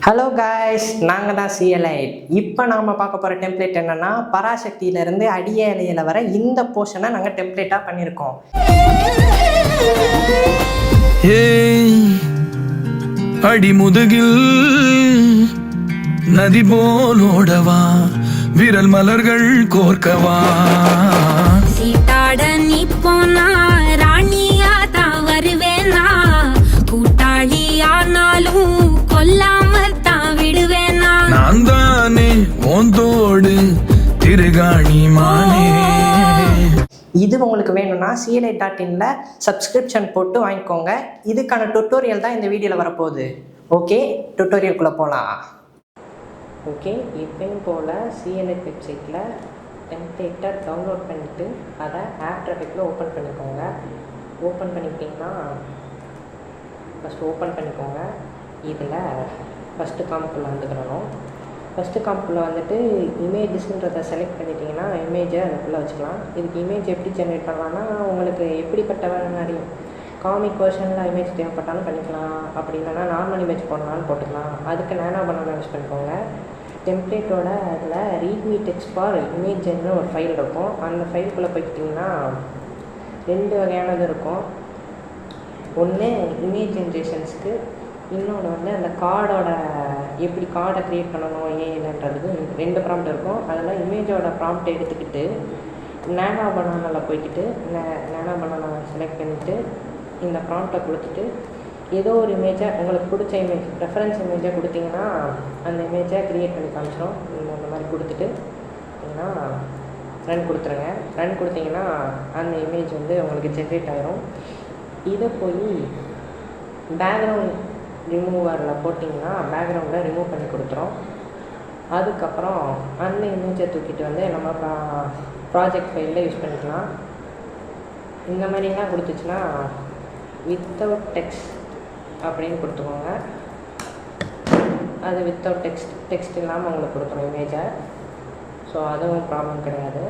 Hello guys, நாங்கள் தான் சிஎலைட். இப்போ நாம் பார்க்க போகிற டெம்ப்ளேட் என்னென்னா, பராசக்தியிலேருந்து அடிய இலையில் வர இந்த போர்ஷனை நாங்கள் டெம்ப்ளேட்டாக பண்ணியிருக்கோம். அடிமுதுகில் நதி போலோடவா, விரல் மலர்கள் கோர்க்கவா, சீட்டாட நீ போனா ராணியா தான் வருவேனா, கூட்டாளியானாலும் கொல்லாம தான் விடுவேனா, நான் தானே ஓந்தோடு திருகாணி மானே. இது உங்களுக்கு வேணும்னா CLite.inல சப்ஸ்கிரிப்ஷன் போட்டு வாங்கிக்கோங்க. இதுக்கான டுட்டோரியல் தான் இந்த வீடியோவில் வரப்போகுது. ஓகே, டுட்டோரியல்குள்ளே போகலாம். ஓகே, எப்பயும் போல் CLite வெப்சைட்டில் டெம்ப்ளேட்டை டவுன்லோட் பண்ணிவிட்டு அதை ஆஃப்டர் எஃபெக்டில் ஓப்பன் பண்ணிக்கோங்க. ஓப்பன் பண்ணிக்கிட்டிங்கன்னா ஃபஸ்ட்டு ஓப்பன் பண்ணிக்கோங்க. இதில் ஃபஸ்ட்டு காம்புக்குள்ளே வந்துக்கிறணும். ஃபஸ்ட்டு காம்புக்குள்ளே வந்துட்டு இமேஜஸ்ன்றதை செலக்ட் பண்ணிட்டீங்கன்னா இமேஜை அதுக்குள்ளே வச்சுக்கலாம். இதுக்கு இமேஜ் எப்படி ஜென்ரேட் பண்ணலான்னா, உங்களுக்கு எப்படிப்பட்ட மாதிரி காமிக் வெர்ஷனில் இமேஜ் தேவைப்பட்டாலும் பண்ணிக்கலாம். அப்படி இல்லைனா நார்மல் இமேஜ் போடலான்னு போட்டுக்கலாம். அதுக்கு நேனோ பனானா யூஸ் பண்ணிக்கோங்க. டெம்ப்ளேட்டோட அதில் ரீட்மி டெக்ஸ்ட் ஃபார் இமேஜ்னு ஒரு ஃபைல் இருக்கும். அந்த ஃபைலுக்குள்ளே போய்க்கிட்டிங்கன்னா 2 வகையானது இருக்கும். ஒன்று இமேஜ் ஜென்ரேஷன்ஸ்க்கு, இன்னொன்று வந்து அந்த கார்டோட எப்படி கார்டை க்ரியேட் பண்ணணும் ஏன்றதுக்கு 2 ப்ராம்ப்ட் இருக்கும். அதில் இமேஜோட ப்ராம்ப்ட் எடுத்துக்கிட்டு நேனோ பனானாவில் போய்க்கிட்டு நேனோ பனானா செலக்ட் பண்ணிவிட்டு இந்த ப்ராம்ப்டை கொடுத்துட்டு ஏதோ ஒரு இமேஜை உங்களுக்கு பிடிச்ச இமேஜ் ரெஃபரன்ஸ் இமேஜை கொடுத்தீங்கன்னா அந்த இமேஜை க்ரியேட் பண்ணி காமிச்சிடும். இந்த மாதிரி கொடுத்துட்டு ஏன்னா ரன் கொடுத்துருங்க. ரன் கொடுத்தீங்கன்னா அந்த இமேஜ் வந்து உங்களுக்கு ஜென்ரேட் ஆகிரும். இதை போய் பேக்ரவுண்ட் ரிமூவரில் போட்டிங்கன்னா பேக்ரவுண்டில் ரிமூவ் பண்ணி கொடுத்துரும். அதுக்கப்புறம் அந்த இமேஜை தூக்கிட்டு வந்து நம்ம ப்ராஜெக்ட் ஃபைலில் யூஸ் பண்ணிக்கலாம். இந்த மாதிரிலாம் கொடுத்துச்சுன்னா வித்தவுட் டெக்ஸ்ட் அப்படின்னு கொடுத்துக்கோங்க. அது வித்தவுட் டெக்ஸ்ட் இல்லாமல் உங்களுக்கு கொடுத்துரும் இமேஜை. ஸோ அதுவும் ப்ராப்ளம் கிடையாது.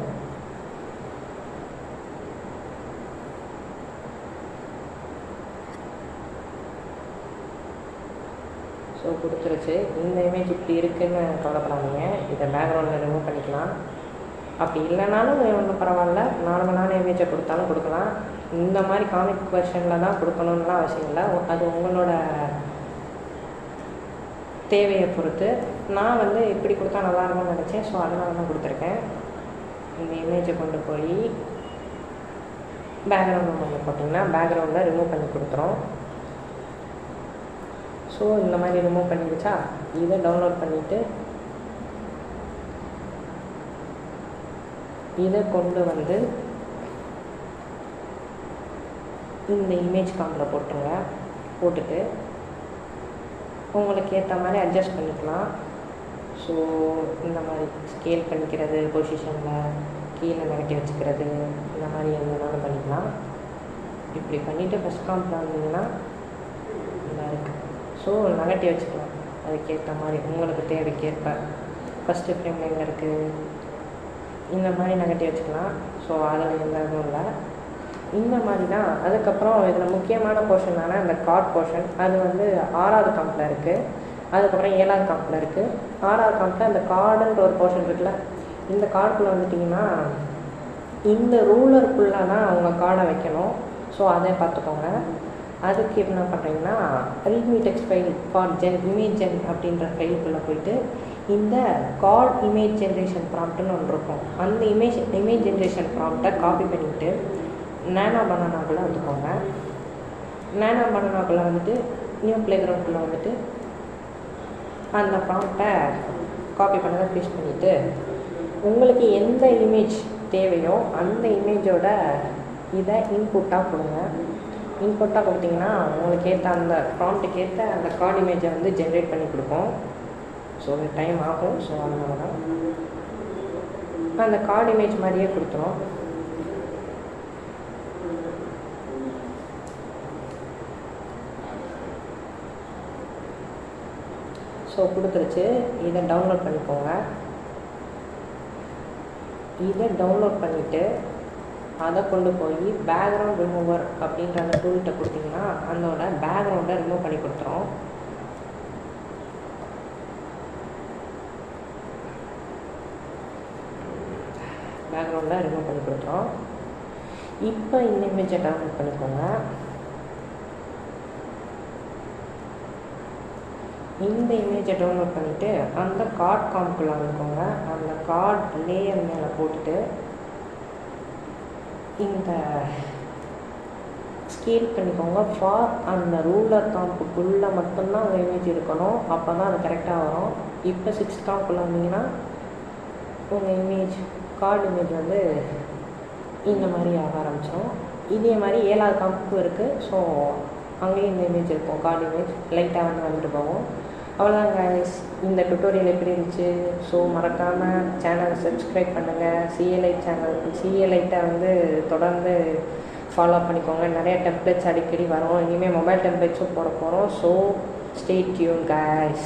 ஸோ கொடுத்துருச்சு. இந்த இமேஜ் இப்படி இருக்குதுன்னு கவலைப்படாதீங்க. இதை பேக்ரவுண்டில் ரிமூவ் பண்ணிக்கலாம். அப்படி இல்லைனாலும் ஒன்றும் பரவாயில்ல, நார்மலான இமேஜை கொடுத்தாலும் கொடுக்கலாம். இந்த மாதிரி காமிக் வெர்ஷனில் தான் கொடுக்கணுன்னுலாம் அவசியம் இல்லை. அது உங்களோட தேவையை பொறுத்து. நான் வந்து இப்படி கொடுத்தா நல்லாயிருக்கும்னு நினச்சேன். ஸோ அதனால தான் கொடுத்துருக்கேன். இந்த இமேஜை கொண்டு போய் பேக்ரவுண்ட் ஒன்று போட்டிங்கன்னா பேக்ரவுண்டில் ரிமூவ் பண்ணி கொடுத்துரும். ஸோ இந்த மாதிரி ரிமூவ் பண்ணிடுச்சா, இதை டவுன்லோட் பண்ணிவிட்டு இதை கொண்டு வந்து இந்த இமேஜ் காம்பில் போட்டுருங்க. போட்டுட்டு உங்களுக்கு ஏற்ற மாதிரி அட்ஜஸ்ட் பண்ணிக்கலாம். ஸோ இந்த மாதிரி ஸ்கேல் பண்ணிக்கிறது, பொசிஷனில் கீழே நகட்டி வச்சுக்கிறது, இந்த மாதிரி எதுனாலும் பண்ணிக்கலாம். இப்படி பண்ணிவிட்டு ஃபஸ்ட் காம்பில் வந்தீங்கன்னா நல்லா இருக்குது. ஸோ நகட்டி வச்சுக்கலாம் அதுக்கேற்ற மாதிரி உங்களுக்கு தேவைக்கேற்ப. ஃபஸ்ட்டு ஃப்ரேம் எங்கே இருக்குது இந்த மாதிரி நகட்டி வச்சுக்கலாம். ஸோ அதில் எந்த இதுவும் இல்லை. இந்த மாதிரி தான். அதுக்கப்புறம் இதில் முக்கியமான போர்ஷனான அந்த கார்ட் போர்ஷன், அது வந்து 6வது காம்பில் இருக்குது. அதுக்கப்புறம் 7வது காம்பில் இருக்குது. 6வது காம்பில் அந்த கார்டுன்ற ஒரு போர்ஷன் இருக்குல்ல, இந்த கார்டுக்குள்ளே வந்துட்டிங்கன்னா இந்த ரூலருக்குள்ளே தான் அவங்க கார்டை வைக்கணும். ஸோ அதை பார்த்துக்கோங்க. அதுக்கு என்ன பண்ணுறீங்கன்னா README text file for image அப்படின்ற ஃபைலுக்குள்ளே போயிட்டு இந்த கார்ட் இமேஜ் ஜென்ரேஷன் ப்ராம்ப்ட்னு ஒன்று இருக்கும். அந்த இமேஜ் ஜென்ரேஷன் ப்ராம்ப்டை காப்பி பண்ணிவிட்டு நேனோ பனானாக்குள்ளே வந்துக்கோங்க. நேனோ பனானாக்குள்ளே வந்துட்டு நியூ ப்ளேக்ரவுண்டுக்குள்ளே வந்துட்டு அந்த ப்ராம்ப்டை காப்பி பண்ணதை பேஸ்ட் பண்ணிவிட்டு உங்களுக்கு எந்த இமேஜ் தேவையோ அந்த இமேஜோட இதை இன்புட்டாக கொடுங்க. இன்புட்டாக கொடுத்தீங்கன்னா உங்களுக்கு ஏற்ற அந்த ப்ராம்ப்ட்டுக்கு ஏற்ற அந்த கார்டு இமேஜை வந்து ஜென்ரேட் பண்ணி கொடுக்கும். ஸோ டைம் ஆகும். ஸோ அதனால தான் அந்த கார்டு இமேஜ் மாதிரியே கொடுத்துரும். ஸோ கொடுத்துருச்சு. இதை டவுன்லோட் பண்ணிக்கோங்க. இதை டவுன்லோட் பண்ணிவிட்டு அதை கொண்டு போய் பேக்ரவுண்ட் ரிமூவர் அப்படின்ற அந்த டூல்கிட்ட கொடுத்தீங்கன்னா அதோட பேக்ரவுண்டை ரிமூவ் பண்ணி கொடுத்துரும். பேக்ரவுண்டில் ரிமூவ் பண்ணி கொடுத்துரும். இப்போ இந்த இமேஜை டவுன்லோட் பண்ணிக்கோங்க. இந்த இமேஜை டவுன்லோட் பண்ணிவிட்டு அந்த கார்ட் காம்குள்ளே வந்துக்கோங்க. அந்த கார்ட் லேயர் மேலே போட்டுட்டு இந்த ஸ்கேல் பண்ணிக்கோங்க. ஃபார் அந்த ரூலர் காம்புக்குள்ளே மட்டும்தான் அந்த இமேஜ் இருக்கணும். அப்போ தான் அது கரெக்டாக வரும். இப்போ 6th காம்புக்குள்ளே வந்தீங்கன்னா உங்கள் இமேஜ் கார்டு இமேஜ் வந்து இந்த மாதிரி ஆக ஆரம்பிச்சிடும். இதே மாதிரி 7வது காம்புக்கும் இருக்குது. ஸோ அங்கேயும் இந்த இமேஜ் இருக்கும், கார்டு இமேஜ் லைட்டாக வந்துட்டு போகும். அவ்வளோதான் கைஸ், இந்த டுட்டோரியல் எப்படி இருந்துச்சு? ஸோ மறக்காமல் சேனலை சப்ஸ்கிரைப் பண்ணுங்கள். சிஎலைட்டை வந்து தொடர்ந்து ஃபாலோ பண்ணிக்கோங்க. நிறைய டெம்ப்ளேட்ஸ் அடிக்கடி வரும். இனிமேல் மொபைல் டெம்ப்ளேட்ஸும் போட போகிறோம். So stay tune guys.